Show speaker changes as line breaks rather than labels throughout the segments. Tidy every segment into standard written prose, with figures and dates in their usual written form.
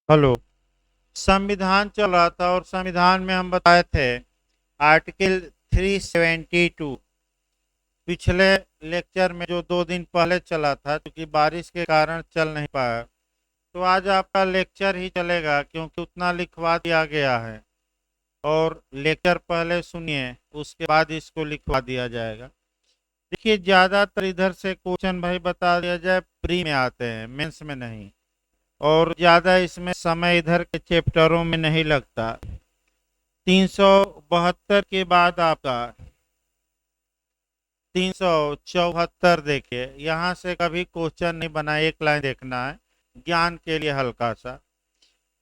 Hello. संविधान चल रहा था और संविधान में हम बताए थे आर्टिकल 372। पिछले लेक्चर में जो 2 दिन पहले चला था, क्योंकि बारिश के कारण चल नहीं पाया, तो आज आपका लेक्चर ही चलेगा क्योंकि उतना लिखवा दिया गया है। और लेक्चर पहले सुनिए, उसके बाद इसको लिखवा दिया जाएगा। देखिए, ज्यादातर इधर से क्वेश्चन भाई बता दिया जाए प्री में आते हैं, मेंस में नहीं। और ज्यादा इसमें समय इधर के चैप्टरों में नहीं लगता। 372 के बाद आपका 374 देखिए, यहाँ से कभी क्वेश्चन नहीं बना, एक लाइन देखना है ज्ञान के लिए हल्का सा।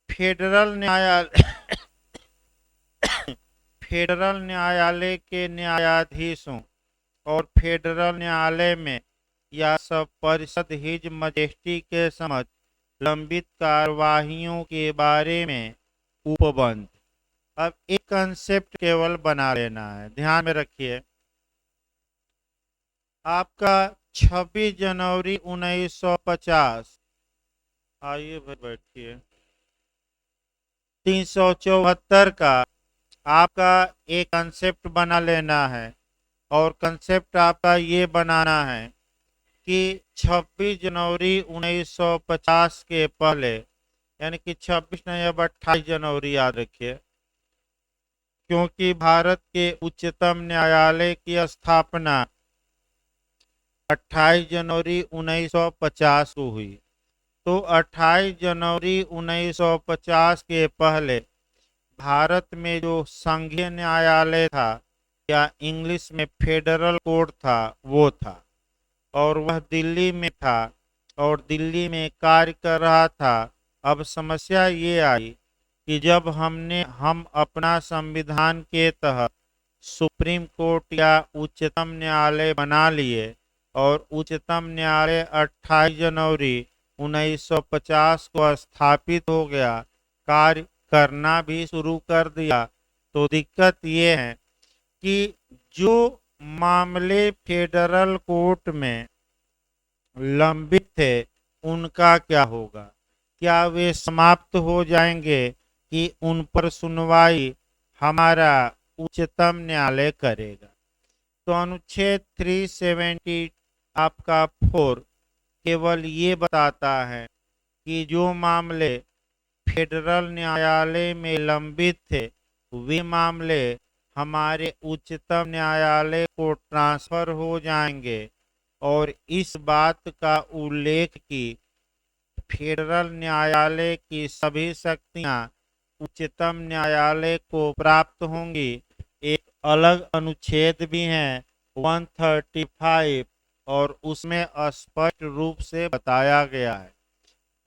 फेडरल न्यायालय फेडरल न्यायालय के न्यायाधीशों और फेडरल न्यायालय में या सब परिषद हिज मजेस्टी के समझ लंबित कार्यवाहियों के बारे में उपबंध। अब एक कंसेप्ट केवल बना लेना है, ध्यान में रखिए। आपका 26 जनवरी 1950, आइए भाई बैठिए, 374 का आपका एक कंसेप्ट बना लेना है। और कंसेप्ट आपका ये बनाना है कि 26 जनवरी 1950 के पहले, यानी कि 26 नहीं, अब 28 जनवरी याद रखिए, क्योंकि भारत के उच्चतम न्यायालय की स्थापना 28 जनवरी 1950 को हुई। तो 28 जनवरी 1950 के पहले भारत में जो संघीय न्यायालय था, या इंग्लिश में फेडरल कोर्ट था, वो था। और वह दिल्ली में था और दिल्ली में कार्य कर रहा था। अब समस्या ये आई कि जब हम अपना संविधान के तहत सुप्रीम कोर्ट या उच्चतम न्यायालय बना लिए और उच्चतम न्यायालय 28 जनवरी 1950 को स्थापित हो गया, कार्य करना भी शुरू कर दिया, तो दिक्कत ये है कि जो मामले फेडरल कोर्ट में लंबित थे उनका क्या होगा? क्या वे समाप्त हो जाएंगे कि उन पर सुनवाई हमारा उच्चतम न्यायालय करेगा? तो अनुच्छेद 370 आपका 4 केवल ये बताता है कि जो मामले फेडरल न्यायालय में लंबित थे, वे मामले हमारे उच्चतम न्यायालय को ट्रांसफर हो जाएंगे। और इस बात का उल्लेख कि फेडरल न्यायालय की सभी शक्तियां उच्चतम न्यायालय को प्राप्त होंगी। एक अलग अनुच्छेद भी है 135, और उसमें स्पष्ट रूप से बताया गया है।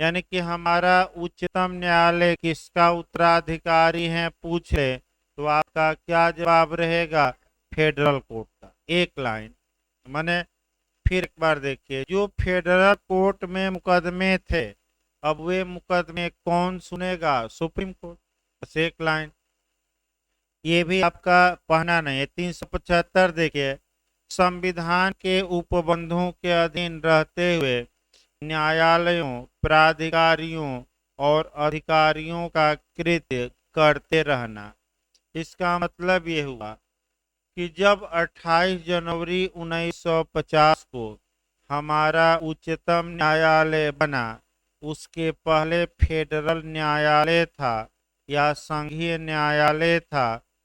यानी कि हमारा उच्चतम न्यायालय किसका उत्तराधिकारी है पूछ ले, तो आपका क्या जवाब रहेगा? फेडरल कोर्ट का। एक लाइन माने, फिर एक बार देखिए, जो फेडरल कोर्ट में मुकदमे थे, अब वे मुकदमे कौन सुनेगा? Supreme court. बस एक लाइन। ये भी आपका पढ़ना नहीं है। 375 देखिए, संविधान के उपबंधों के अधीन रहते हुए न्यायालयों, प्राधिकारियों और अधिकारियों का कृत्य करते रहना। इसका मतलब ये हुआ कि जब 28 जनवरी 1950 को हमारा उच्चतम न्यायालय बना, उसके पहले फेडरल न्यायालय था या संघीय न्यायालय था।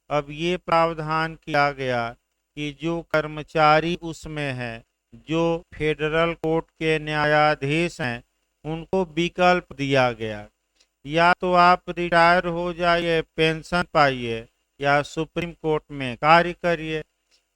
अब ये प्रावधान किया गया कि जो कर्मचारी उसमें है, जो फेडरल कोर्ट के न्यायाधीश हैं, उनको विकल्प दिया गया, या तो आप रिटायर हो जाइए, पेंशन पाइए, या सुप्रीम कोर्ट में कार्य करिए।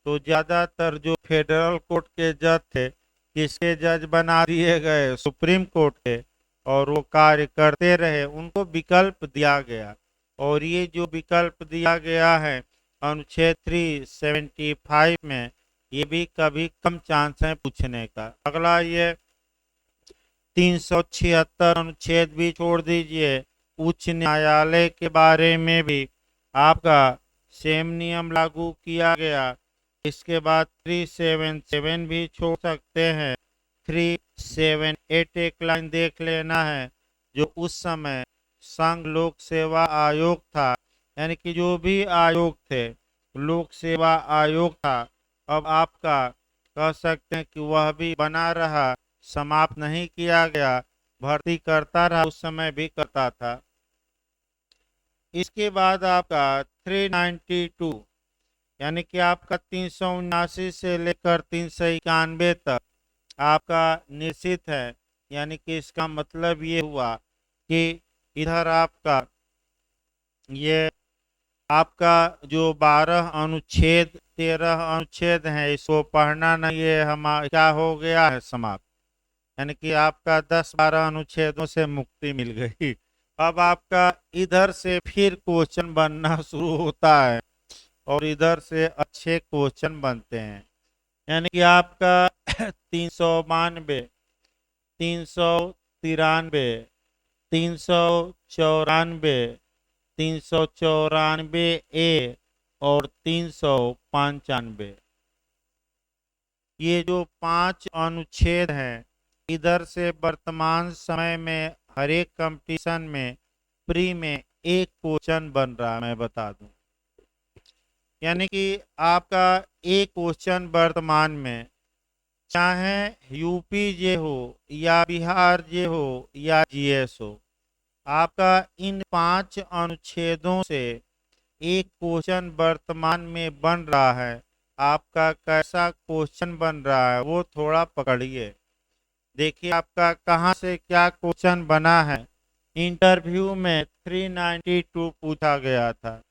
तो ज्यादातर जो फेडरल कोर्ट के जज थे, किसके जज बना दिए गए? सुप्रीम कोर्ट के। और वो कार्य करते रहे, उनको विकल्प दिया गया। और ये जो विकल्प दिया गया है अनुच्छेद 375 में, ये भी कभी कम चांस है पूछने का। अगला ये 376 अनुच्छेद भी छोड़ दीजिए, उच्च न्यायालय के बारे में भी आपका सेम नियम लागू किया गया। इसके बाद 377 भी छोड़ सकते हैं। 378 एक लाइन देख लेना है, जो उस समय संघ लोक सेवा आयोग था, यानी कि जो भी आयोग थे, लोक सेवा आयोग था, अब आपका कह सकते हैं कि वह भी बना रहा, समाप्त नहीं किया गया, भर्ती करता रहा, उस समय भी करता था। इसके बाद आपका 392, यानी कि आपका 379 से लेकर 391 तक आपका निश्चित है, यानी कि इसका मतलब ये हुआ कि इधर आपका ये आपका जो 12 अनुच्छेद 13 अनुच्छेद है, इसको पढ़ना नहीं, ये हमारा क्या हो गया है, समाप्त। यानी कि आपका 10-12 अनुच्छेदों से मुक्ति मिल गई। अब आपका इधर से फिर क्वेश्चन बनना शुरू होता है और इधर से अच्छे क्वेश्चन बनते हैं। यानी कि आपका 392, 393, 394, 394A और 395, ये जो 5 अनुच्छेद हैं, इधर से वर्तमान समय में हर एक कंपटीशन में प्री में एक क्वेश्चन बन रहा है, मैं बता दूं। यानी कि आपका एक क्वेश्चन वर्तमान में, चाहे यूपी जे हो या बिहार जे हो या जीएस हो, आपका इन 5 अनुच्छेदों से एक क्वेश्चन वर्तमान में बन रहा है। आपका कैसा क्वेश्चन बन रहा है वो थोड़ा पकड़िए, देखिए आपका कहाँ से क्या क्वेश्चन बना है। इंटरव्यू में 392 पूछा गया था।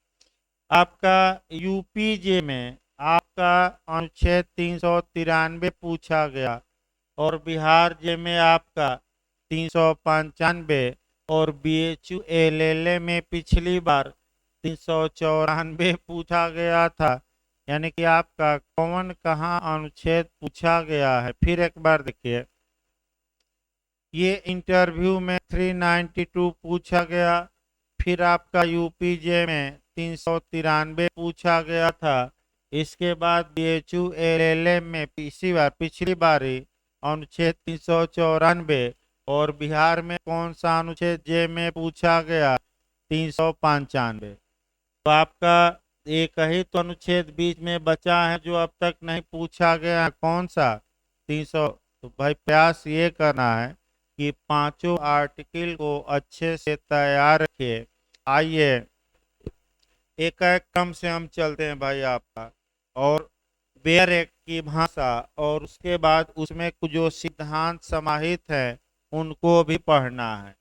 आपका यूपीजे में आपका अनुच्छेद 393 पूछा गया और बिहार जे में आपका 395 और बीएचयू एलएलए में पिछली बार 394 पूछा गया था। यानी कि आपका कौन कहाँ अनुच्छेद पूछा गया है, फिर एक बार देखिए। ये इंटरव्यू में 392 पूछा गया, फिर आपका यूपीजे में 393 पूछा गया था। इसके बाद बीएचयू एलएलए में पिछली बारी अनुच्छेद 394 और बिहार में कौन सा अनुच्छेद जे में पूछा गया, 395। तो आपका एक ही तो अनुच्छेद बीच में बचा है जो अब तक नहीं पूछा गया है, कौन सा, 300। तो भाई प्रयास ये करना है कि पांचों आर्टिकल को अच्छे से तैयार रखिए। आइए एक एक क्रम से हम चलते हैं भाई आपका, और बेयर एक्ट की भाषा और उसके बाद उसमें कुछ जो सिद्धांत समाहित है उनको भी पढ़ना है।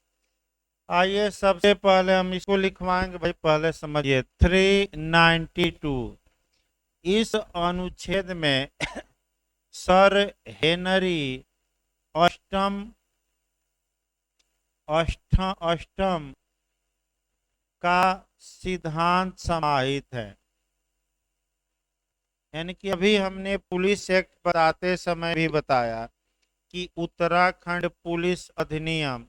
आइए सबसे पहले हम इसको लिखवाएंगे भाई, पहले समझिए 392। इस अनुच्छेद में सर हेनरी अष्टम अष्टम का सिद्धांत समाहित है। यानी कि अभी हमने पुलिस एक्ट बताते समय भी बताया कि उत्तराखंड पुलिस अधिनियम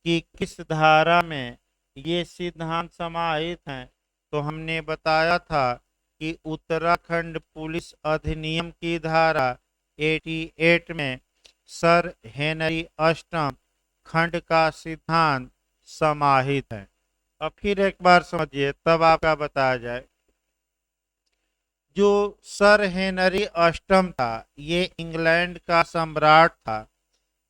की किस धारा में ये सिद्धांत समाहित हैं। तो हमने बताया था कि उत्तराखंड पुलिस अधिनियम की धारा 88 में सर हेनरी अष्टम खंड का सिद्धांत समाहित है। अब फिर एक बार समझिए तब आपका बताया जाए। जो सर हेनरी अष्टम था ये इंग्लैंड का सम्राट था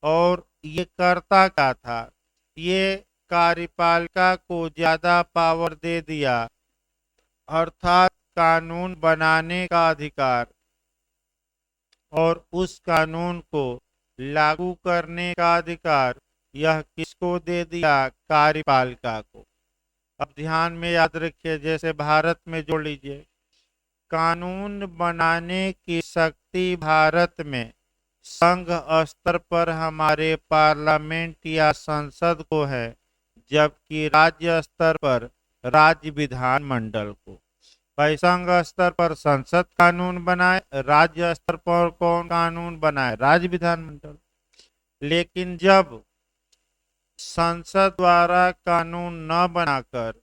और ये करता क्या था, ये कार्यपालिका को ज्यादा पावर दे दिया, अर्थात कानून बनाने का अधिकार और उस कानून को लागू करने का अधिकार यह किसको दे दिया, कार्यपालिका को। अब ध्यान में याद रखिए, जैसे भारत में जोड़ लीजिए, कानून बनाने की शक्ति भारत में संघ स्तर पर हमारे पार्लियामेंट या संसद को है, जबकि राज्य स्तर पर राज्य विधानमंडल को। भाई संघ स्तर पर संसद कानून बनाए, राज्य स्तर पर कौन कानून बनाए, राज्य विधानमंडल। लेकिन जब संसद द्वारा कानून न बनाकर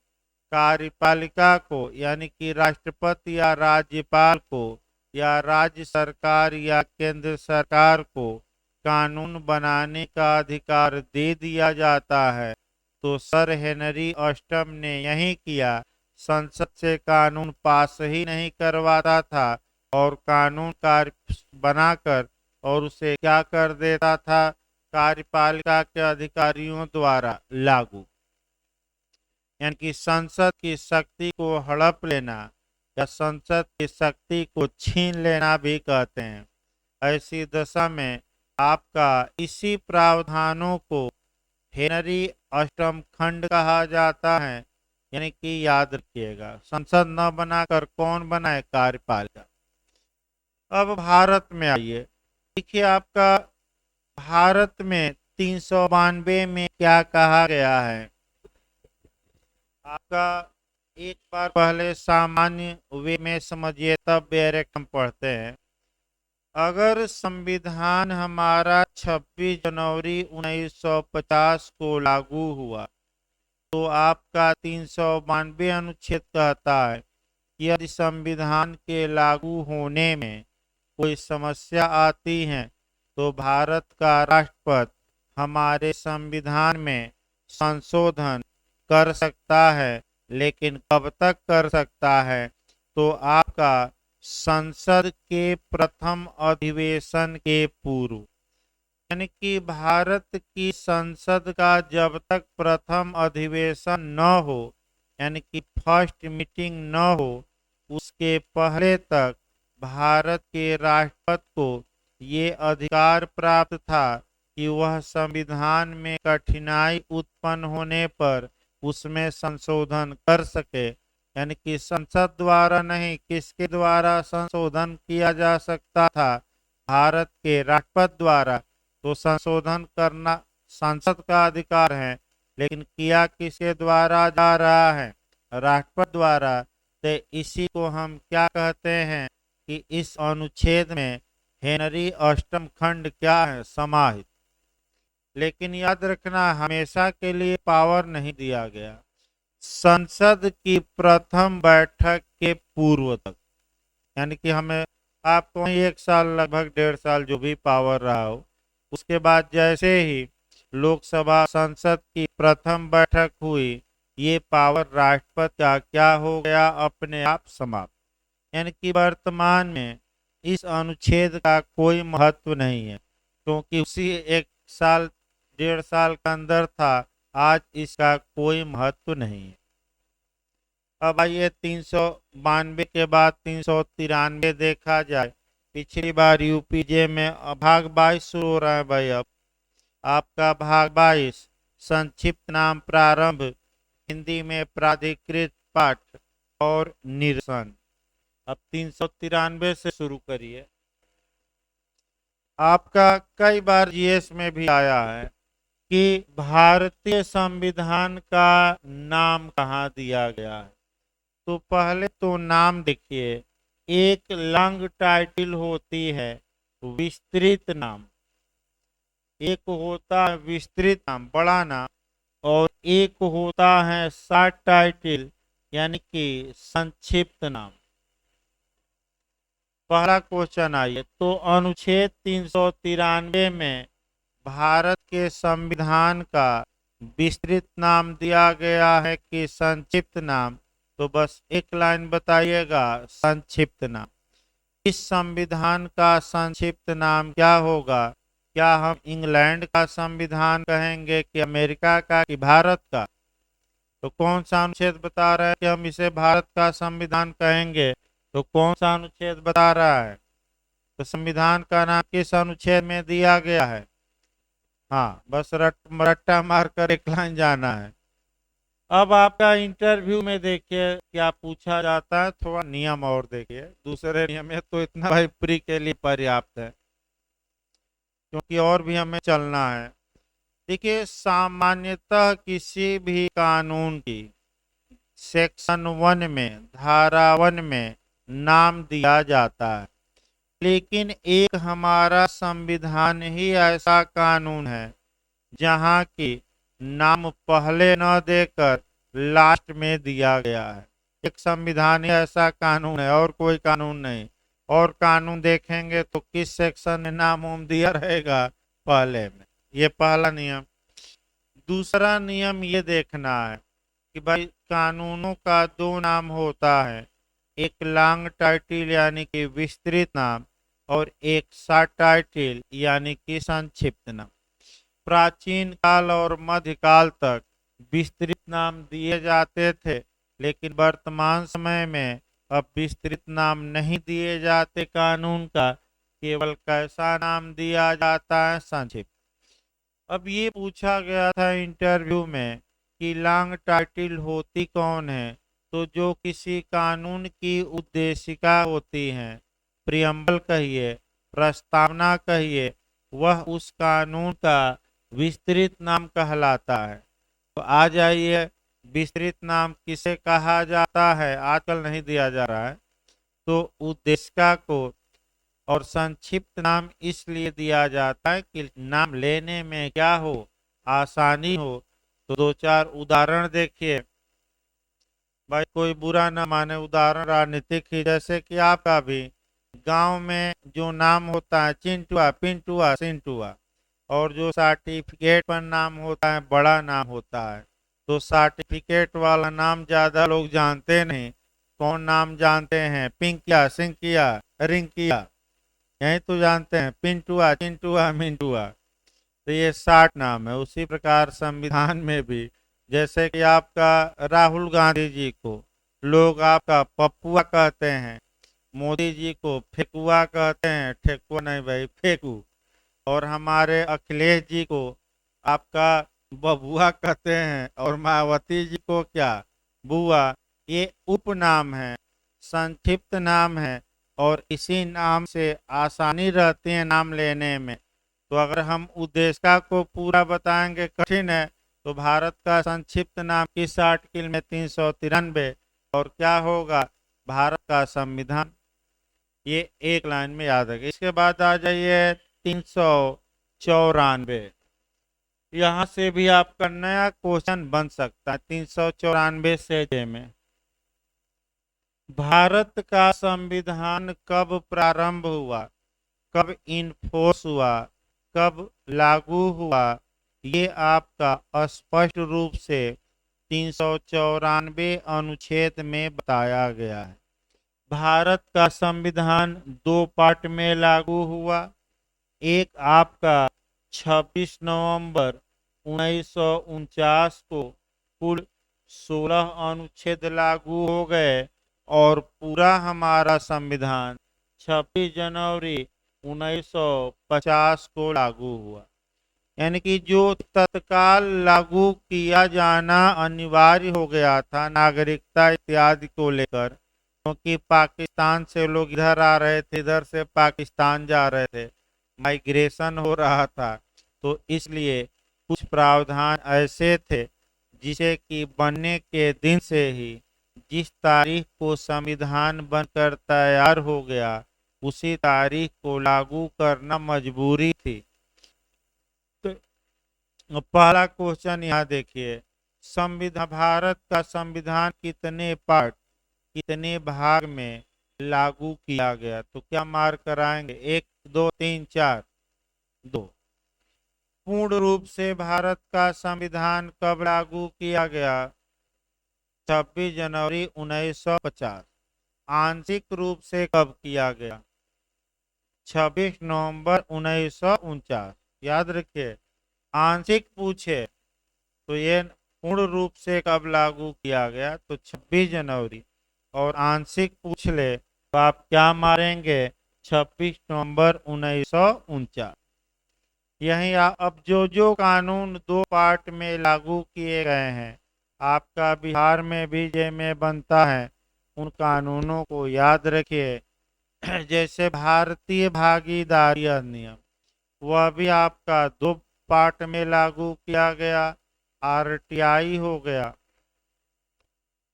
कार्यपालिका को यानी कि राष्ट्रपति या राज्यपाल को या राज्य सरकार या केंद्र सरकार को कानून बनाने का अधिकार दे दिया जाता है, तो सर हेनरी अष्टम ने यही किया। संसद से कानून पास ही नहीं करवाता था और कानून कार्य बनाकर और उसे क्या कर देता था, कार्यपालिका के अधिकारियों द्वारा लागू। यानी कि संसद की शक्ति को हड़प लेना या संसद की शक्ति को छीन लेना भी कहते हैं। ऐसी दशा में आपका इसी प्रावधानों को हेनरी अष्टम खंड कहा जाता है। यानी कि याद रखिएगा, संसद न बनाकर कौन बनाए, कार्यपालिका। अब भारत में आइए, देखिए आपका भारत में 392 में क्या कहा गया है। आपका एक बार पहले सामान्य वे में समझिए, तब डायरेक्ट हम पढ़ते हैं। अगर संविधान हमारा 26 जनवरी 1950 को लागू हुआ तो आपका 392 अनुच्छेद कहता है कि यदि संविधान के लागू होने में कोई समस्या आती है तो भारत का राष्ट्रपति हमारे संविधान में संशोधन कर सकता है। लेकिन कब तक कर सकता है, तो आपका संसद के प्रथम अधिवेशन के पूर्व। यानी कि भारत की संसद का जब तक प्रथम अधिवेशन न हो, यानी कि फर्स्ट मीटिंग न हो, उसके पहले तक भारत के राष्ट्रपति को ये अधिकार प्राप्त था कि वह संविधान में कठिनाई उत्पन्न होने पर उसमें संशोधन कर सके। यानी कि संसद द्वारा नहीं, किसके द्वारा संशोधन किया जा सकता था, भारत के राष्ट्रपति द्वारा। तो संशोधन करना संसद का अधिकार है, लेकिन किया किसके द्वारा जा रहा है, राष्ट्रपति द्वारा। तो इसी को हम क्या कहते हैं कि इस अनुच्छेद में हेनरी अष्टम खंड क्या है, समाहित। लेकिन याद रखना, हमेशा के लिए पावर नहीं दिया गया, संसद की प्रथम बैठक के पूर्व तक। यानी कि हमें आपको एक साल, लगभग 1.5 साल जो भी पावर रहा हो, उसके बाद जैसे ही लोकसभा संसद की प्रथम बैठक हुई, ये पावर राष्ट्रपति का क्या हो गया, अपने आप समाप्त। यानी कि वर्तमान में इस अनुच्छेद का कोई महत्व नहीं है, क्योंकि उसी 1 साल 1.5 साल के अंदर था। आज इसका कोई महत्व नहीं है। अब आइए 392 के बाद 393 देखा जाए। पिछली बार यूपीजे में भाग 22 शुरू हो रहा है भाई। अब आपका भाग 22 संक्षिप्त नाम प्रारंभ, हिंदी में प्राधिकृत पाठ और निरसन। अब 393 से शुरू करिए। आपका कई बार जीएस में भी आया है कि भारतीय संविधान का नाम कहाँ दिया गया है। तो पहले तो नाम देखिए, एक लॉन्ग टाइटल होती है विस्तृत नाम, एक होता है विस्तृत नाम बड़ा नाम, और एक होता है शॉर्ट टाइटल यानी कि संक्षिप्त नाम। पहला क्वेश्चन आइए, तो अनुच्छेद 393 में भारत के संविधान का विस्तृत नाम दिया गया है कि संक्षिप्त नाम। तो बस एक लाइन बताइएगा, संक्षिप्त नाम। इस संविधान का संक्षिप्त नाम क्या होगा? क्या हम इंग्लैंड का संविधान कहेंगे कि अमेरिका का कि भारत का? तो कौन सा अनुच्छेद बता रहा है कि हम इसे भारत का संविधान कहेंगे? तो कौन सा अनुच्छेद बता रहा है? तो संविधान का नाम किस अनुच्छेद में दिया गया है? हाँ, बस रट्टा मारकर एक लाइन जाना है। अब आपका इंटरव्यू में देखिए क्या पूछा जाता है, थोड़ा नियम और देखिए। दूसरे नियम है तो इतना भाई प्री के लिए पर्याप्त है, क्योंकि और भी हमें चलना है। देखिए, सामान्यतः किसी भी कानून की सेक्शन 1 में, धारा 1 में नाम दिया जाता है, लेकिन एक हमारा संविधान ही ऐसा कानून है जहाँ की नाम पहले न देकर लास्ट में दिया गया है। एक संविधान ही ऐसा कानून है, और कोई कानून नहीं। और कानून देखेंगे तो किस सेक्शन में नाम दिया रहेगा? पहले में। ये पहला नियम। दूसरा नियम ये देखना है कि भाई कानूनों का दो नाम होता है, एक लॉन्ग टाइटल यानी कि विस्तृत नाम और एक शॉर्ट टाइटल यानी कि संक्षिप्त नाम। प्राचीन काल और मध्यकाल तक विस्तृत नाम दिए जाते थे, लेकिन वर्तमान समय में अब विस्तृत नाम नहीं दिए जाते कानून का, केवल कैसा नाम दिया जाता है, संक्षिप्त। अब ये पूछा गया था इंटरव्यू में कि लॉन्ग टाइटल होती कौन है, तो जो किसी कानून की उद्देशिका होती है, प्रियम्बल कहिए, प्रस्तावना कहिए, वह उस कानून का विस्तृत नाम कहलाता है। तो आ जाइए, विस्तृत नाम किसे कहा जाता है, आजकल नहीं दिया जा रहा है, तो उद्देशिका को। और संक्षिप्त नाम इसलिए दिया जाता है कि नाम लेने में क्या हो, आसानी हो। तो दो चार उदाहरण देखिए, भाई कोई बुरा न माने, उदाहरण राजनीतिक ही, जैसे कि आपका भी गांव में जो नाम होता है चिंटुआ, पिंटुआ, सिंटुआ, और जो सर्टिफिकेट पर नाम होता है बड़ा नाम होता है। तो सर्टिफिकेट वाला नाम ज्यादा लोग जानते नहीं, कौन नाम जानते हैं, पिंकिया, सिंकिया, रिंकिया, यही तो जानते हैं, पिंटुआ, चिंटुआ, मिंटुआ। तो ये 60 नाम है। उसी प्रकार संविधान में भी, जैसे कि आपका राहुल गांधी जी को लोग आपका पप्पुआ कहते हैं, मोदी जी को फेकुआ कहते हैं, ठेकुआ नहीं भाई, फेकू। और हमारे अखिलेश जी को आपका बबुआ कहते हैं, और मायावती जी को क्या, बुआ। ये उपनाम है, संक्षिप्त नाम है, और इसी नाम से आसानी रहती है नाम लेने में। तो अगर हम उद्देशिका को पूरा बताएंगे कठिन है, तो भारत का संक्षिप्त नाम किस आर्टिकल में, 393, और क्या होगा, भारत का संविधान। ये एक लाइन में याद रखें। इसके बाद आ जाइए 394, यहाँ से भी आपका नया क्वेश्चन बन सकता है। 394 से जे में, भारत का संविधान कब प्रारंभ हुआ, कब इनफोर्स हुआ, कब लागू हुआ, ये आपका स्पष्ट रूप से 394 अनुच्छेद में बताया गया है। भारत का संविधान दो पार्ट में लागू हुआ। एक आपका 26 नवंबर 1949 को कुल 16 अनुच्छेद लागू हो गए, और पूरा हमारा संविधान 26 जनवरी 1950 को लागू हुआ। यानी कि जो तत्काल लागू किया जाना अनिवार्य हो गया था नागरिकता इत्यादि को लेकर, क्योंकि पाकिस्तान से लोग इधर आ रहे थे, इधर से पाकिस्तान जा रहे थे, माइग्रेशन हो रहा था। तो इसलिए कुछ प्रावधान ऐसे थे जिसे कि बनने के दिन से ही, जिस तारीख को संविधान बनकर तैयार हो गया, उसी तारीख को लागू करना मजबूरी थी। तो पहला क्वेश्चन यहाँ देखिए, संविधान, भारत का संविधान कितने पार्ट, कितने भाग में लागू किया गया, तो क्या मार्क कराएंगे, 1 2 3 4, 2। पूर्ण रूप से भारत का संविधान कब लागू किया गया, 26 जनवरी 1950। आंशिक रूप से कब किया गया, 26 नवंबर 1949। याद रखिए, आंशिक पूछे तो ये पूर्ण रूप से कब लागू किया गया, तो 26 जनवरी, और आंशिक पूछ ले तो आप क्या मारेंगे, 26 नवंबर 1949। यही अब जो कानून दो पार्ट में लागू किए गए हैं, आपका बिहार में भी जे में बनता है, उन कानूनों को याद रखिए। जैसे भारतीय भागीदारी अधिनियम, वह भी आपका दो पार्ट में लागू किया गया। आरटीआई हो गया,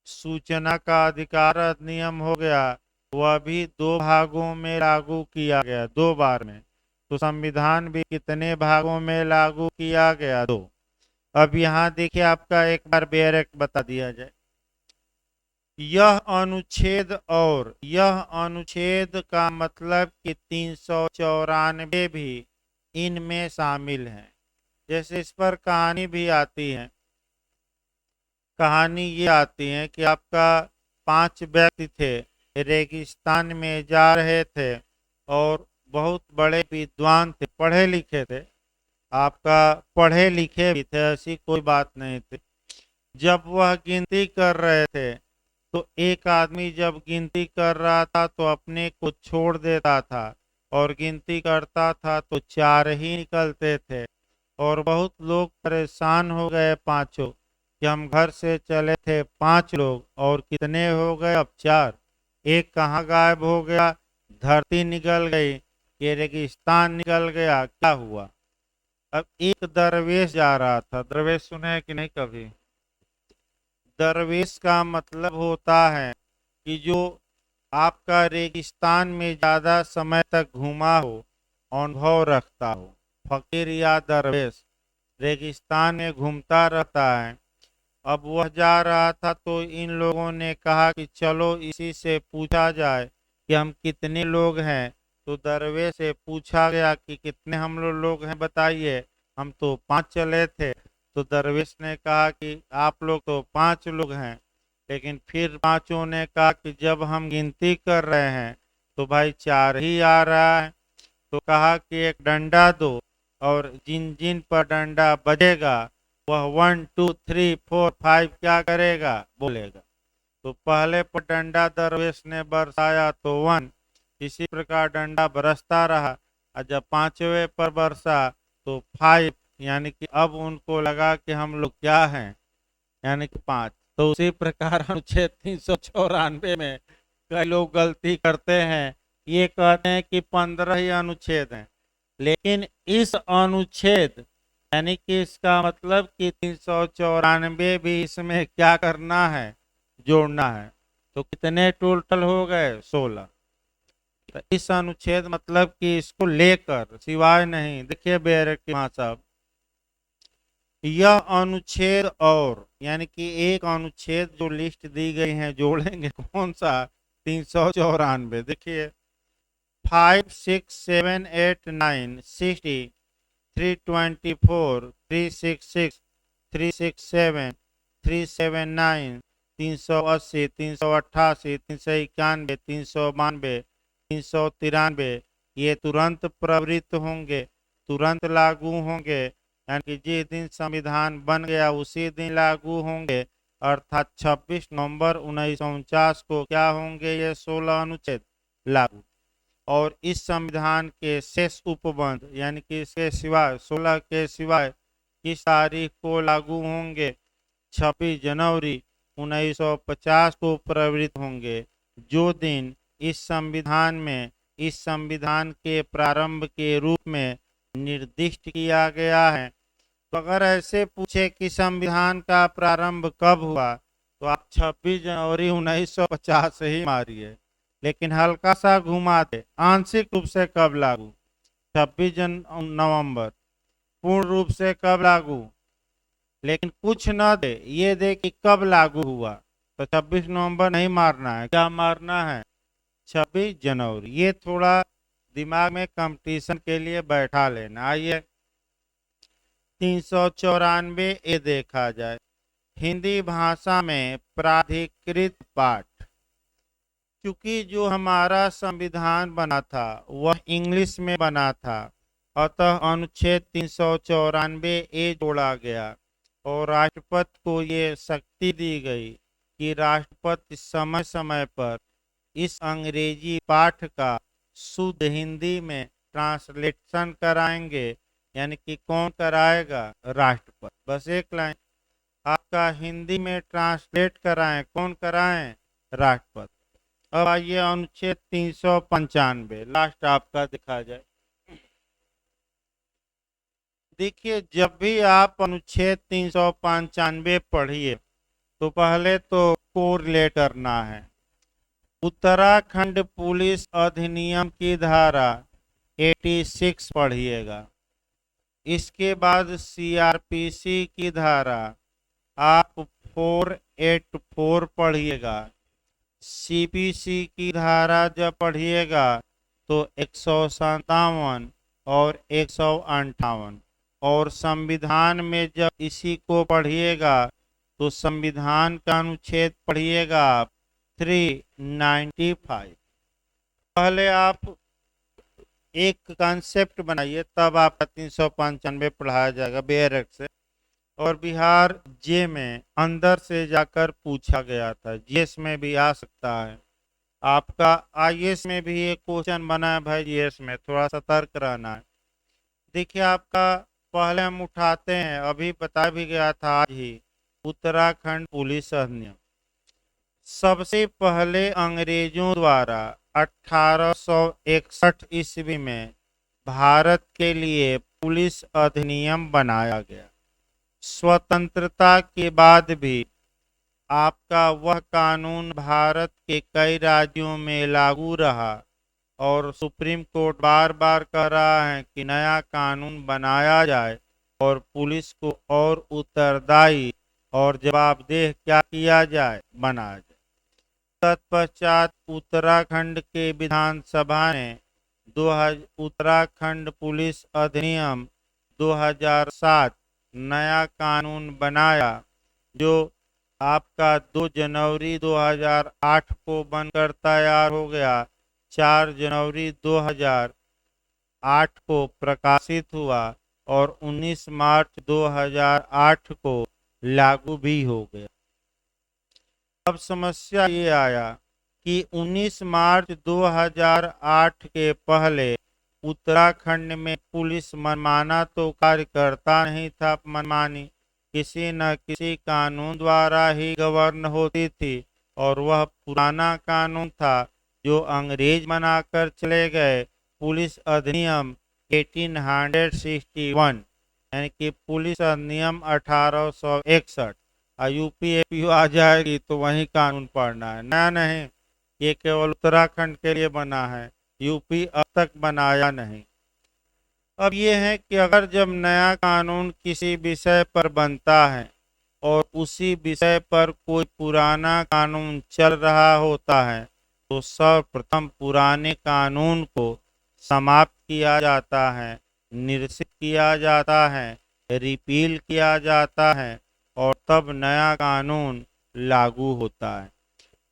सूचना का अधिकार अधिनियम हो गया, वह भी दो भागों में लागू किया गया, 2 बार में। तो संविधान भी कितने भागों में लागू किया गया, 2। अब यहाँ देखिए, आपका एक बार बेरेक बता दिया जाए, यह अनुच्छेद और यह अनुच्छेद का मतलब कि 394 भी इनमें शामिल हैं। जैसे इस पर कहानी भी आती है। कहानी ये आती है कि आपका 5 व्यक्ति थे, रेगिस्तान में जा रहे थे और बहुत बड़े विद्वान थे, पढ़े लिखे थे। आपका पढ़े लिखे भी थे, ऐसी कोई बात नहीं थी। जब वह गिनती कर रहे थे तो एक आदमी जब गिनती कर रहा था तो अपने को छोड़ देता था और गिनती करता था तो 4 ही निकलते थे। और बहुत लोग परेशान हो गए पांचों कि हम घर से चले थे 5 लोग और कितने हो गए अब 4। एक कहाँ गायब हो गया, धरती निकल गई, ये रेगिस्तान निकल गया, क्या हुआ। अब एक दरवेश जा रहा था। दरवेश सुने हैं कि नहीं कभी। दरवेश का मतलब होता है कि जो आपका रेगिस्तान में ज्यादा समय तक घूमा हो, अनुभव रखता हो। फकीर या दरवेश रेगिस्तान में घूमता रहता है। अब वह जा रहा था तो इन लोगों ने कहा कि चलो इसी से पूछा जाए कि हम कितने लोग हैं। तो दरवेश से पूछा गया कि कितने हम लोग हैं बताइए। हम तो 5 चले थे। तो दरवेश ने कहा कि आप लोग तो 5 लोग हैं। लेकिन फिर पांचों ने कहा कि जब हम गिनती कर रहे हैं तो भाई 4 ही आ रहा है। तो कहा कि एक डंडा दो और जिन जिन पर डंडा बजेगा वह 1 2 3 4 5 क्या करेगा, बोलेगा। तो पहले पर डंडा दरवेश ने बरसाया तो 1, इसी प्रकार डंडा बरसता रहा। और जब 5वें पर बरसा तो 5, यानी कि अब उनको लगा कि हम लोग क्या हैं, यानी कि 5। तो उसी प्रकार अनुच्छेद 394 में कई लोग गलती करते हैं, ये कहते हैं कि 15 ही अनुच्छेद हैं। लेकिन इस अनुच्छेद यानी कि इसका मतलब कि 394 भी इसमें क्या करना है, जोड़ना है। तो कितने टोटल हो गए, 16। तो इस अनुच्छेद मतलब कि इसको लेकर सिवाय नहीं। देखिए बैरक के साहब, यह अनुच्छेद और यानी कि एक अनुच्छेद जो लिस्ट दी गई है जोड़ेंगे कौन सा, 394। देखिए 5 6 7 8 9 60 324 366 367 379 380 388 391 392 393, ये तुरंत प्रवृत्त होंगे, तुरंत लागू होंगे। यानी कि जिस दिन संविधान बन गया उसी दिन लागू होंगे। अर्थात 26 नवंबर 1949 को क्या होंगे, ये 16 अनुच्छेद लागू। और इस संविधान के शेष उपबंध यानी कि इसके सिवाय 16 के सिवाय किस तारीख को लागू होंगे, 26 जनवरी 1950 को प्रवृत्त होंगे। जो दिन इस संविधान के प्रारंभ के रूप में निर्दिष्ट किया गया है। तो अगर ऐसे पूछे कि संविधान का प्रारंभ कब हुआ तो आप 26 जनवरी 1950 ही मारिए। लेकिन हल्का सा घुमा दे, आंशिक रूप से कब लागू, 26 नवंबर। पूर्ण रूप से कब लागू, लेकिन कुछ न दे, ये दे कि कब लागू हुआ। तो 26 नवंबर नहीं मारना है, क्या मारना है, 26 जनवरी। ये थोड़ा दिमाग में कंपटीशन के लिए बैठा लेना। आइए 394 ये देखा जाए। हिंदी भाषा में प्राधिकृत पाठ। क्योंकि जो हमारा संविधान बना था वह इंग्लिश में बना था, अतः अनुच्छेद 394 ए जोड़ा गया और राष्ट्रपति को ये शक्ति दी गई कि राष्ट्रपति समय समय पर इस अंग्रेजी पाठ का शुद्ध हिंदी में ट्रांसलेशन कराएंगे। यानी कि कौन कराएगा, राष्ट्रपति। बस एक लाइन, आपका हिंदी में ट्रांसलेट कराएं, कौन कराएं, राष्ट्रपति। अब आइए अनुच्छेद 395 लास्ट आपका दिखा जाए। देखिए जब भी आप अनुच्छेद 395 पढ़िए तो पहले तो कोरिलेट करना है। उत्तराखंड पुलिस अधिनियम की धारा 86 पढ़िएगा। इसके बाद सीआरपीसी की धारा आप 484 पढ़िएगा। सीपीसी की धारा जब पढ़िएगा तो 157 और 158। और संविधान में जब इसी को पढ़िएगा तो संविधान का अनुच्छेद पढ़िएगा आप 395। पहले आप एक कॉन्सेप्ट बनाइए, तब आपका 395 पढ़ाया जाएगा बेयर एक्ट से। और बिहार जे में अंदर से जाकर पूछा गया था, जीएस में भी आ सकता है, आपका आईएएस में भी एक क्वेश्चन बना है भाई, जीएस में थोड़ा सतर्क रहना है। देखिए आपका पहले हम उठाते हैं, अभी बता भी गया था आज ही, उत्तराखंड पुलिस अधिनियम। सबसे पहले अंग्रेजों द्वारा 1861 ईस्वी में भारत के लिए पुलिस अधिनियम बनाया गया। स्वतंत्रता के बाद भी आपका वह कानून भारत के कई राज्यों में लागू रहा और सुप्रीम कोर्ट बार बार कह रहा है कि नया कानून बनाया जाए और पुलिस को और उत्तरदायी और जवाबदेह क्या किया जाए, बनाया जाए। तत्पश्चात उत्तराखंड के विधानसभा ने उत्तराखंड पुलिस अधिनियम 2007 नया कानून बनाया, जो आपका 2 जनवरी 2008 को बनकर तैयार हो गया। 4 जनवरी 2008 को प्रकाशित हुआ और 19 मार्च 2008 को लागू भी हो गया। अब समस्या ये आया कि 19 मार्च 2008 के पहले उत्तराखंड में पुलिस मनमाना तो कार्य करता नहीं था, मनमानी किसी न किसी कानून द्वारा ही गवर्न होती थी, और वह पुराना कानून था जो अंग्रेज बनाकर चले गए, पुलिस अधिनियम 1861, यानी कि पुलिस अधिनियम 1861। यूपी एपीयू आ जाएगी तो वही कानून पढ़ना है, नया नहीं, ये केवल उत्तराखंड के लिए बना है, यूपी अब तक बनाया नहीं। अब ये है कि अगर जब नया कानून किसी विषय पर बनता है और उसी विषय पर कोई पुराना कानून चल रहा होता है, तो सर्वप्रथम पुराने कानून को समाप्त किया जाता है, निरसित किया जाता है, रिपील किया जाता है, और तब नया कानून लागू होता है।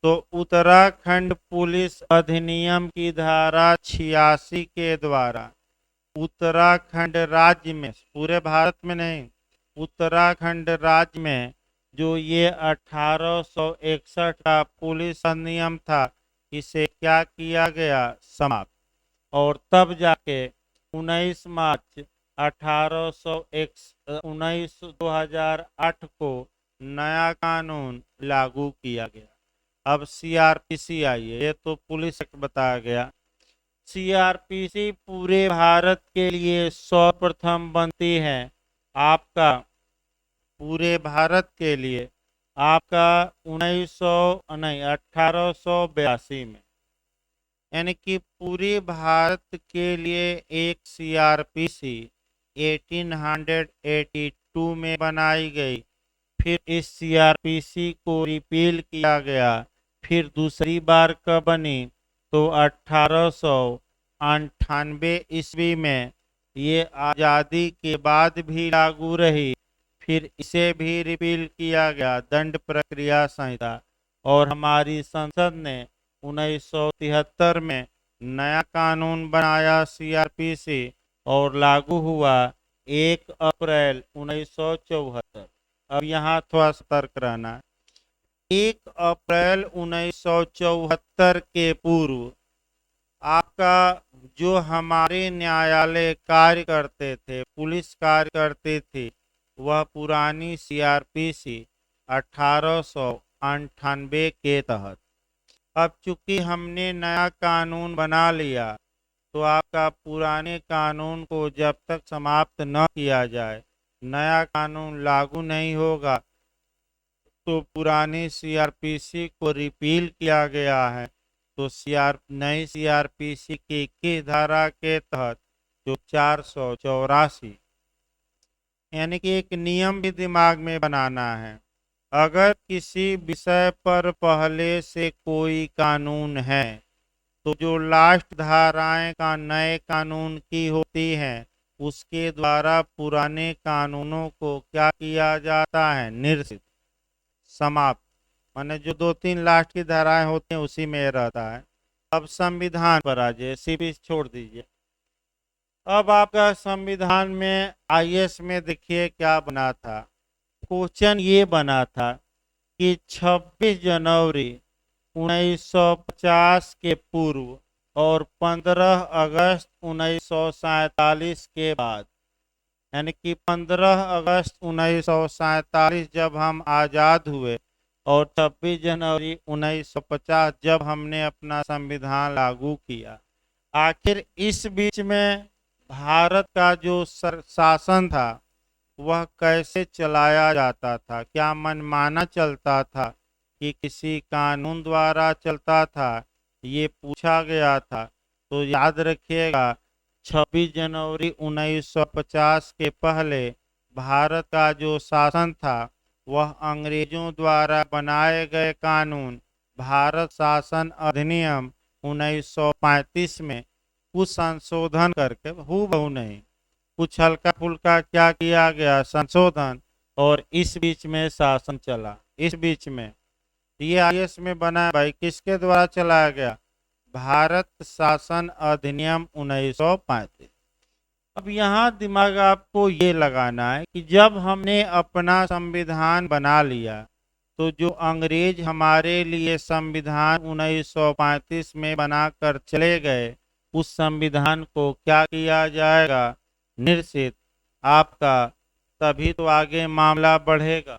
तो उत्तराखंड पुलिस अधिनियम की धारा 86 के द्वारा उत्तराखंड राज्य में, पूरे भारत में नहीं, उत्तराखंड राज्य में जो ये 1861 का पुलिस अधिनियम था, इसे क्या किया गया, समाप्त। और तब जाके 19 मार्च 2008 को नया कानून लागू किया गया। अब सीआरपीसी आइए, ये तो पुलिस एक्ट बताया गया। सीआरपीसी पूरे भारत के लिए सर्वप्रथम बनती है, आपका पूरे भारत के लिए आपका 1882 में, यानी कि पूरे भारत के लिए एक सीआरपीसी 1882 में बनाई गई। फिर इस सीआरपीसी को रिपील किया गया, फिर दूसरी बार कब बनी, तो 1898 ईस्वी में, ये आज़ादी के बाद भी लागू रही। फिर इसे भी रिपील किया गया, दंड प्रक्रिया संहिता, और हमारी संसद ने 1973 में नया कानून बनाया सीआरपीसी, और लागू हुआ 1 अप्रैल 1974। अब यहाँ थोड़ा सतर्क रहना है। 1 अप्रैल 1974 के पूर्व आपका जो हमारे न्यायालय कार्य करते थे, पुलिस कार्य करती थी, वह पुरानी सीआरपीसी 1898 के तहत। अब चूंकि हमने नया कानून बना लिया, तो आपका पुराने कानून को जब तक समाप्त न किया जाए, नया कानून लागू नहीं होगा। तो पुरानी सीआरपीसी को रिपील किया गया है, तो नई सीआरपीसी की 21 धारा के तहत जो 484, यानी कि एक नियम भी दिमाग में बनाना है। अगर किसी विषय पर पहले से कोई कानून है, तो जो लास्ट धाराएं का नए कानून की होती हैं, उसके द्वारा पुराने कानूनों को क्या किया जाता है, निरसित, समाप्त। माने जो 2-3 लास्ट की धाराएं होती हैं उसी में ये रहता है। अब संविधान पर आ जाइए, सीपी छोड़ दीजिए। अब आपका संविधान में आईएएस में देखिए क्या बना था। क्वेश्चन ये बना था कि 26 जनवरी 1950 के पूर्व और 15 अगस्त 1947 के बाद, यानी कि 15 अगस्त 1947 जब हम आज़ाद हुए और 26 जनवरी 1950 जब हमने अपना संविधान लागू किया, आखिर इस बीच में भारत का जो शासन था वह कैसे चलाया जाता था? क्या मनमाना चलता था कि किसी कानून द्वारा चलता था, ये पूछा गया था। तो याद रखिएगा 26 जनवरी 1950 के पहले भारत का जो शासन था वह अंग्रेजों द्वारा बनाए गए कानून भारत शासन अधिनियम 1935 में कुछ संशोधन करके, हूबहू नहीं, कुछ हल्का फुल्का क्या किया गया, संशोधन, और इस बीच में शासन चला। इस बीच में ये आईएएस में बना भाई, किसके द्वारा चलाया गया, भारत शासन अधिनियम 1935। अब यहाँ दिमाग आपको ये लगाना है कि जब हमने अपना संविधान बना लिया तो जो अंग्रेज हमारे लिए संविधान 1935 में बनाकर चले गए उस संविधान को क्या किया जाएगा, निरसित आपका। तभी तो आगे मामला बढ़ेगा।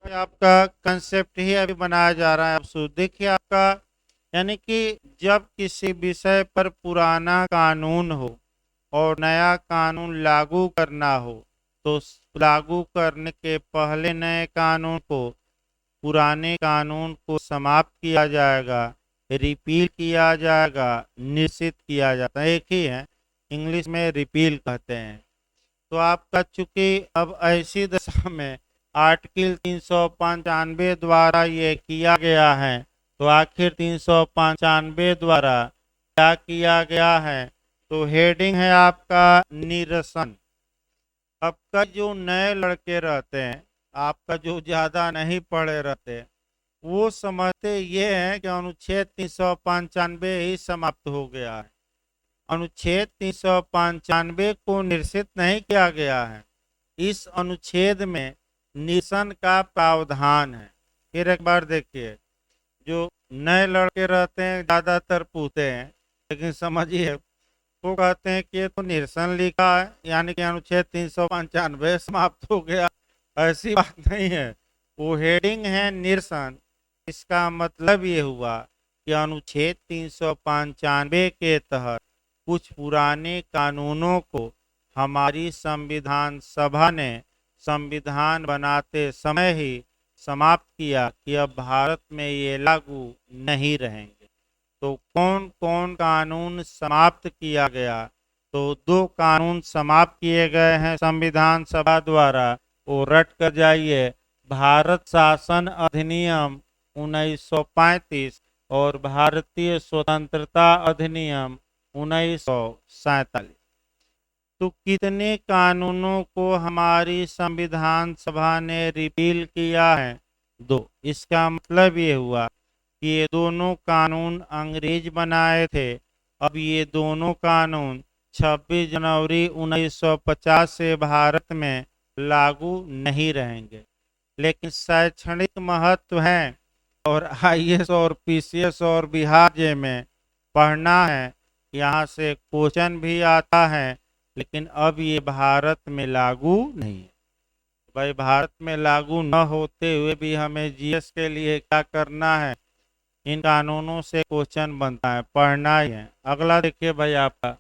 आपका कंसेप्ट ही अभी बनाया जा रहा है। अब देखिए आपका, यानी कि जब किसी विषय पर पुराना कानून हो और नया कानून लागू करना हो तो लागू करने के पहले नए कानून को, पुराने कानून को समाप्त किया जाएगा, रिपील किया जाएगा, निश्चित किया जाता है। एक ही है, इंग्लिश में रिपील कहते हैं। तो आपका चूंकि अब ऐसी दशा में आर्टिकल 395 द्वारा ये किया गया है, तो आखिर 395 द्वारा क्या किया गया है, तो हेडिंग है आपका निरसन। अब का जो नए लड़के रहते हैं, आपका जो ज्यादा नहीं पढ़े रहते, वो समझते ये है कि अनुच्छेद 395 ही समाप्त हो गया है। अनुच्छेद 395 को निरसित नहीं किया गया है। इस अनुच्छेद में निरसन का प्रावधान है। फिर एक बार देखिए, जो नए लड़के रहते हैं ज्यादातर पूछते हैं, लेकिन समझिए वो कहते हैं कि ये तो निरसन लिखा है, यानी कि अनुच्छेद 395 समाप्त हो गया। ऐसी बात नहीं है, वो हेडिंग है निरसन। इसका मतलब ये हुआ कि अनुच्छेद 395 के तहत कुछ पुराने कानूनों को हमारी संविधान सभा ने संविधान बनाते समय ही समाप्त किया कि अब भारत में ये लागू नहीं रहेंगे। तो कौन कौन कानून समाप्त किया गया, तो 2 कानून समाप्त किए गए हैं संविधान सभा द्वारा, वो रट कर जाइए। भारत शासन अधिनियम 1935 और भारतीय स्वतंत्रता अधिनियम 1947। तो कितने कानूनों को हमारी संविधान सभा ने रिपील किया है, 2। इसका मतलब ये हुआ कि ये दोनों कानून अंग्रेज बनाए थे। अब ये दोनों कानून 26 जनवरी 1950 से भारत में लागू नहीं रहेंगे। लेकिन शैक्षणिक महत्व है और आईएएस और पीसीएस और बिहार जे में पढ़ना है, यहाँ से क्वेश्चन भी आता है। लेकिन अब ये भारत में लागू नहीं है। भाई भारत में लागू न होते हुए भी हमें जीएस के लिए क्या करना है, इन कानूनों से क्वेश्चन बनता है, पढ़ना ही है। अगला देखिए भाई, आपका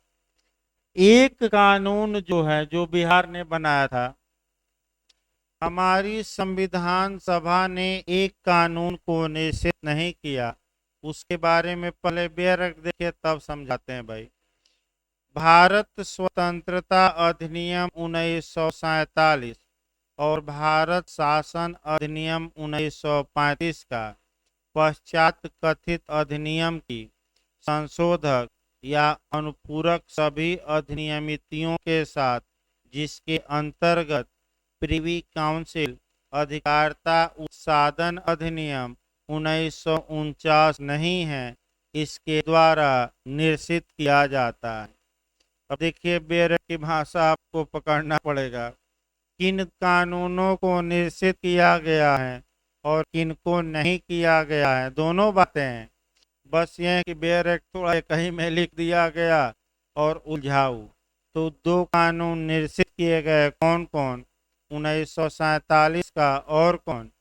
एक कानून जो है जो बिहार ने बनाया था, हमारी संविधान सभा ने एक कानून को निश्चित नहीं किया, उसके बारे में पहले बेरक देखिए तब समझाते हैं भाई। भारत स्वतंत्रता अधिनियम 1947 और भारत शासन अधिनियम 1935 का पश्चात कथित अधिनियम की संशोधक या अनुपूरक सभी अधिनियमितियों के साथ, जिसके अंतर्गत प्रिवी काउंसिल अधिकारिता उत्सादन अधिनियम 1949 नहीं है, इसके द्वारा निश्चित किया जाता है। अब देखिए बेर की भाषा आपको पकड़ना पड़ेगा। किन कानूनों को निश्चित किया गया है और किन को नहीं किया गया है, दोनों बातें हैं। बस ये है कि बेयर एक्ट थोड़ा कहीं में लिख दिया गया और उलझाऊ। तो दो कानून निश्चित किए गए, कौन कौन? 1947 का और कौन?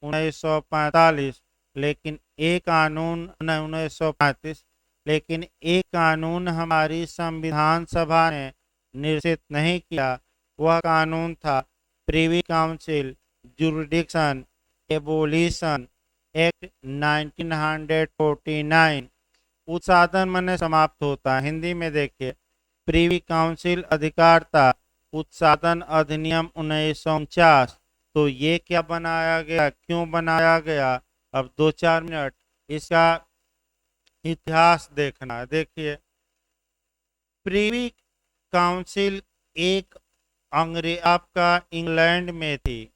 1945। लेकिन एक कानून 1935, लेकिन एक कानून हमारी संविधान सभा ने निश्चित नहीं किया। वह कानून था privy council jurisdiction abolition act 1949। उत्सादन माने समाप्त होता है। हिंदी में देखिए प्रिवी काउंसिल अधिकारिता उत्सादन अधिनियम 1949। तो ये क्या बनाया गया, क्यों बनाया गया? अब 2-4 मिनट इसका इतिहास देखना है। देखिए प्रिवी काउंसिल एक आपका इंग्लैंड में थी,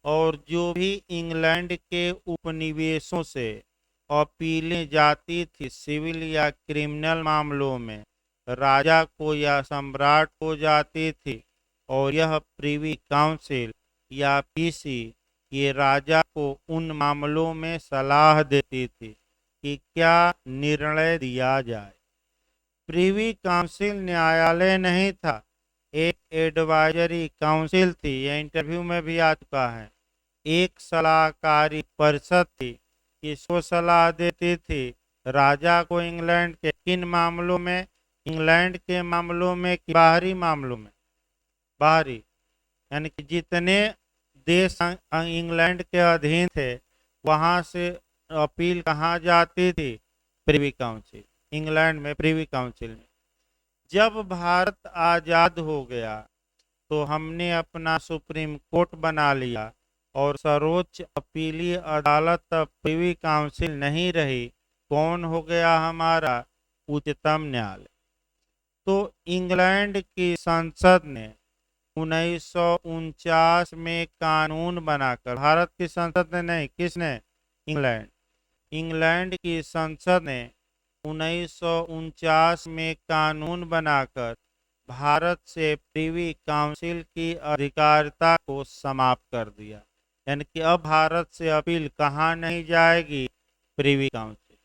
और जो भी इंग्लैंड के उपनिवेशों से अपीलें जाती थी सिविल या क्रिमिनल मामलों में, राजा को या सम्राट को जाती थी, और यह प्रिवी काउंसिल या पीसी ये राजा को उन मामलों में सलाह देती थी कि क्या निर्णय दिया जाए। प्रिवी काउंसिल न्यायालय नहीं था, एक एडवाइजरी काउंसिल थी। यह इंटरव्यू में भी आ चुका है। एक सलाहकारी परिषद थी, किसको सलाह देती थी? राजा को। इंग्लैंड के किन मामलों में? इंग्लैंड के मामलों में कि बाहरी मामलों में? बाहरी, यानी कि जितने देश इंग्लैंड के अधीन थे वहां से अपील कहाँ जाती थी? प्रिवी काउंसिल, इंग्लैंड में प्रिवी काउंसिल में। जब भारत आजाद हो गया तो हमने अपना सुप्रीम कोर्ट बना लिया, और सर्वोच्च अपीलीय अदालत तब प्रिवी काउंसिल नहीं रही। कौन हो गया हमारा? उच्चतम न्यायालय। तो इंग्लैंड की संसद ने 1949 में कानून बनाकर, भारत की संसद ने नहीं, किसने? इंग्लैंड। इंग्लैंड की संसद ने 1949 में कानून बनाकर भारत से प्रिवी काउंसिल की अधिकारिता को समाप्त कर दिया। यानी कि अब भारत से अपील कहाँ नहीं जाएगी? Privy council.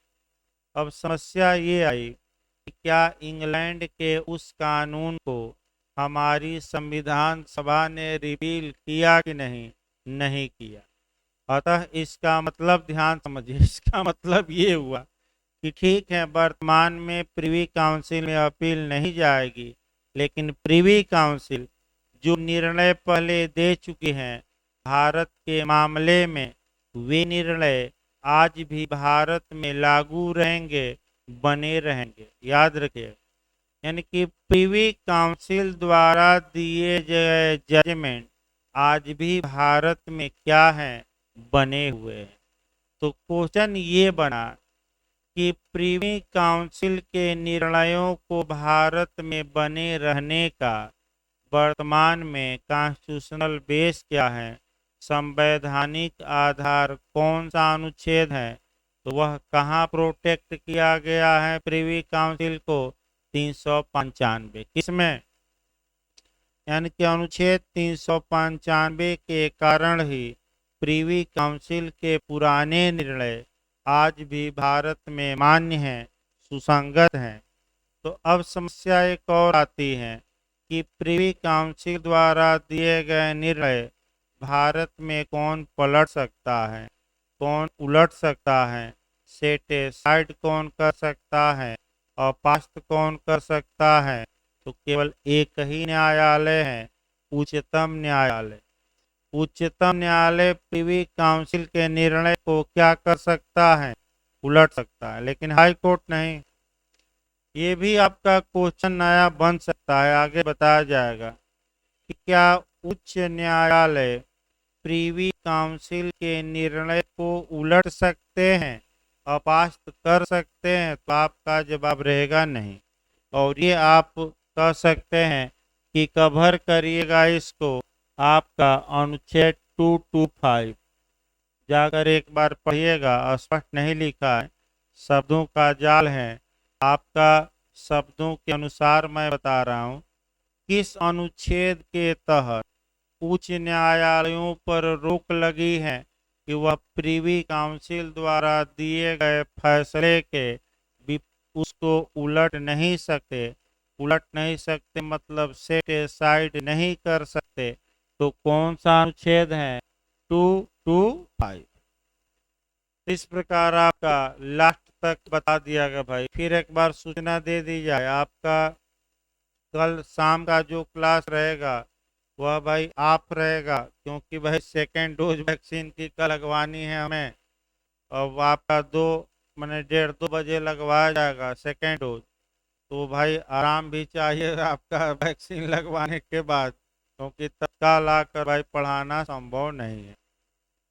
अब समस्या ये आई कि क्या इंग्लैंड के उस कानून को हमारी संविधान सभा ने रिपील किया कि नहीं? नहीं किया। अतः इसका मतलब ध्यान समझिए, इसका मतलब ये हुआ कि ठीक है, वर्तमान में प्रिवी काउंसिल में अपील नहीं जाएगी, लेकिन प्रिवी काउंसिल जो निर्णय पहले दे चुकी हैं भारत के मामले में, वे निर्णय आज भी भारत में लागू रहेंगे, बने रहेंगे। याद रखिए, यानी कि प्रिवी काउंसिल द्वारा दिए गए जजमेंट आज भी भारत में क्या है? बने हुए हैं। तो क्वेश्चन ये बना कि प्रिवी काउंसिल के निर्णयों को भारत में बने रहने का वर्तमान में कॉन्स्टिट्यूशनल बेस क्या है? संवैधानिक आधार कौन सा अनुच्छेद है? तो वह कहाँ प्रोटेक्ट किया गया है प्रिवी काउंसिल को? 395। किसमें? यानी कि अनुच्छेद 395 के कारण ही प्रिवी काउंसिल के पुराने निर्णय आज भी भारत में मान्य हैं, सुसंगत हैं। तो अब समस्या एक और आती है कि प्रिवी काउंसिल द्वारा दिए गए निर्णय भारत में कौन पलट सकता है, कौन उलट सकता है, सेट साइड कौन कर सकता है, और पास्त कौन कर सकता है? तो केवल एक ही न्यायालय है, उच्चतम न्यायालय। उच्चतम न्यायालय प्रीवी काउंसिल के निर्णय को क्या कर सकता है? उलट सकता है, लेकिन हाई कोर्ट नहीं। ये भी आपका क्वेश्चन नया बन सकता है, आगे बताया जाएगा कि क्या उच्च न्यायालय प्रीवी काउंसिल के निर्णय को उलट सकते हैं, अपास्त कर सकते हैं? तो आपका जवाब रहेगा नहीं। और ये आप कह सकते हैं कि कवर करिएगा इसको आपका अनुच्छेद 225, जाकर एक बार पढ़िएगा, स्पष्ट नहीं लिखा है, शब्दों का जाल है आपका। शब्दों के अनुसार मैं बता रहा हूँ, किस अनुच्छेद के तहत उच्च न्यायालयों पर रोक लगी है कि वह प्रीवी काउंसिल द्वारा दिए गए फैसले के उसको उलट नहीं सकते। उलट नहीं सकते मतलब सेट साइड नहीं कर सकते। तो कौन सा अनुच्छेद है? 225। इस प्रकार आपका लास्ट तक बता दिया गया भाई। फिर एक बार सूचना दे दी जाए, आपका कल शाम का जो क्लास रहेगा वह भाई आप रहेगा, क्योंकि भाई सेकेंड डोज वैक्सीन की कल लगवानी है हमें। और आपका 1:30-2 बजे लगवाया जाएगा सेकेंड डोज। तो भाई आराम भी चाहिए आपका वैक्सीन लगवाने के बाद, क्योंकि तत्काल आकर भाई पढ़ाना संभव नहीं है।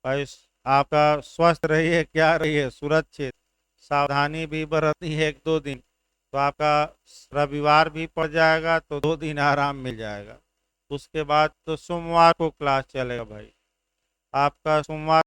भाई आपका स्वस्थ रहिए, क्या रहिए सुरक्षित, सावधानी भी बरतनी है 1-2 दिन। तो आपका रविवार भी पड़ जाएगा तो 2 दिन आराम मिल जाएगा। उसके बाद तो सोमवार को क्लास चलेगा भाई। आपका सोमवार